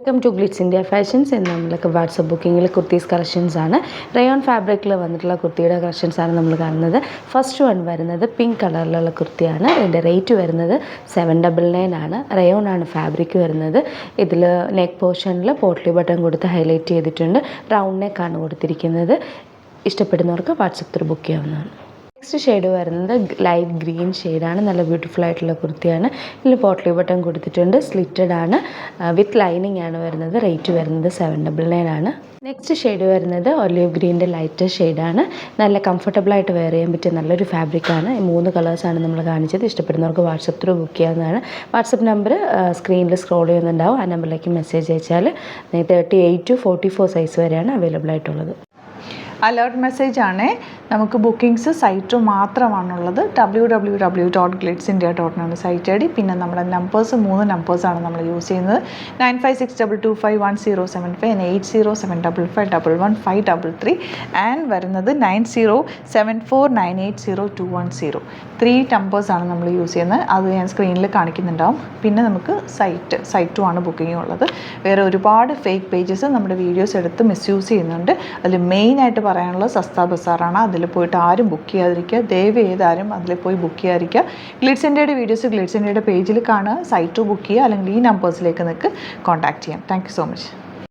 Welcome to Glitz India fashions. എന്ന് നമ്മൾക്ക് WhatsApp ബുക്കിങ്ങിൽ കുർത്തീസ് കളക്ഷൻസ് ആണ്. റയോൺ ഫാബ്രിക്കിൽ വന്നിട്ടുള്ള കുർത്തിയുടെ കളക്ഷൻസ് ആണ് നമ്മൾ കാണുന്നത്. ഫസ്റ്റ് വൺ വരുന്നത് പിങ്ക് കളറിലുള്ള കുർത്തിയാണ്. ഇതിൻ്റെ റേറ്റ് വരുന്നത് 799 ആണ്. റയോൺ ആണ് ഫാബ്രിക് വരുന്നത്. ഇതിൽ നെക്ക് പോർഷനിൽ പോട്ട്ലി ബട്ടൺ കൊടുത്ത് ഹൈലൈറ്റ് ചെയ്തിട്ടുണ്ട്. റൗണ്ട് നെക്കാണ് കൊടുത്തിരിക്കുന്നത്. ഇഷ്ടപ്പെടുന്നവർക്ക് വാട്സപ്പ് ത്രൂ ബുക്ക് ചെയ്യാവുന്നതാണ്. നെക്സ്റ്റ് ഷെയ്ഡ് വരുന്നത് ലൈറ്റ് ഗ്രീൻ ഷെയ്ഡാണ്. നല്ല ബ്യൂട്ടിഫുൾ ആയിട്ടുള്ള കുർത്തിയാണ്. ഇതിൽ പോട്ട്ലി ബട്ടൺ കൊടുത്തിട്ടുണ്ട്. സ്ലിറ്റഡ് ആണ്, വിത്ത് ലൈനിങ് ആണ് വരുന്നത്. റേറ്റ് വരുന്നത് 799 ആണ്. നെക്സ്റ്റ് ഷെയ്ഡ് വരുന്നത് ഒലിവ് ഗ്രീൻ്റെ ലൈറ്റ് ഷെയ്ഡാണ്. നല്ല കംഫർട്ടബിളായിട്ട് വെയർ ചെയ്യാൻ പറ്റിയ നല്ലൊരു ഫാബ്രിക്കാണ്. ഈ 3 കളേഴ്സാണ് നമ്മൾ കാണിച്ചത്. ഇഷ്ടപ്പെടുന്നവർക്ക് വാട്സപ്പ് ത്രൂ ബുക്ക് ചെയ്യാവുന്നതാണ്. വാട്സപ്പ് നമ്പർ സ്ക്രീനിൽ സ്ക്രോൾ ചെയ്യുന്നുണ്ടാവും. ആ നമ്പറിലേക്ക് മെസ്സേജ് അയച്ചാൽ 38 to 44 സൈസ് വരെയാണ് അവൈലബിൾ ആയിട്ടുള്ളത്. അലേർട്ട് മെസ്സേജ് ആണ്. നമുക്ക് ബുക്കിംഗ്സ് സൈറ്റ് മാത്രമാണുള്ളത്. www.glitzindia.in ആണ് സൈറ്റ് ഐ ഡി. പിന്നെ നമ്മുടെ നമ്പേഴ്സ് 3 നമ്പേഴ്സാണ് നമ്മൾ യൂസ് ചെയ്യുന്നത്. 9562251075 and 8075551533 ആൻഡ് വരുന്നത് 9074980210. 3 നമ്പേഴ്സാണ് നമ്മൾ യൂസ് ചെയ്യുന്നത്. അത് ഞാൻ സ്ക്രീനിൽ കാണിക്കുന്നുണ്ടാവും. പിന്നെ നമുക്ക് സൈറ്റും ആണ് ബുക്കിംഗ് ഉള്ളത്. വേറെ ഒരുപാട് ഫേക്ക് പേജസ് നമ്മുടെ വീഡിയോസ് എടുത്ത് മിസ്യൂസ് ചെയ്യുന്നുണ്ട്. അതിൽ മെയിനായിട്ട് പറയാനുള്ളത് സസ്ത ബസാറാണ്. അതിൽ പോയിട്ട് ആരും ബുക്ക് ചെയ്യാതിരിക്കുക. ദയവ് ചെയ്താരും അതിൽ പോയി ബുക്ക് ചെയ്യാതിരിക്കുക. ഗ്ലിറ്റ്സ് ഇന്ത്യയുടെ വീഡിയോസ് ഗ്ലിറ്റ്സ് ഇന്ത്യയുടെ പേജിൽ കാണുക, സൈറ്റ് ബുക്ക് ചെയ്യുക, അല്ലെങ്കിൽ ഈ നമ്പേഴ്സിലേക്ക് നിങ്ങൾക്ക് കോൺടാക്ട് ചെയ്യാം. Thank you so much.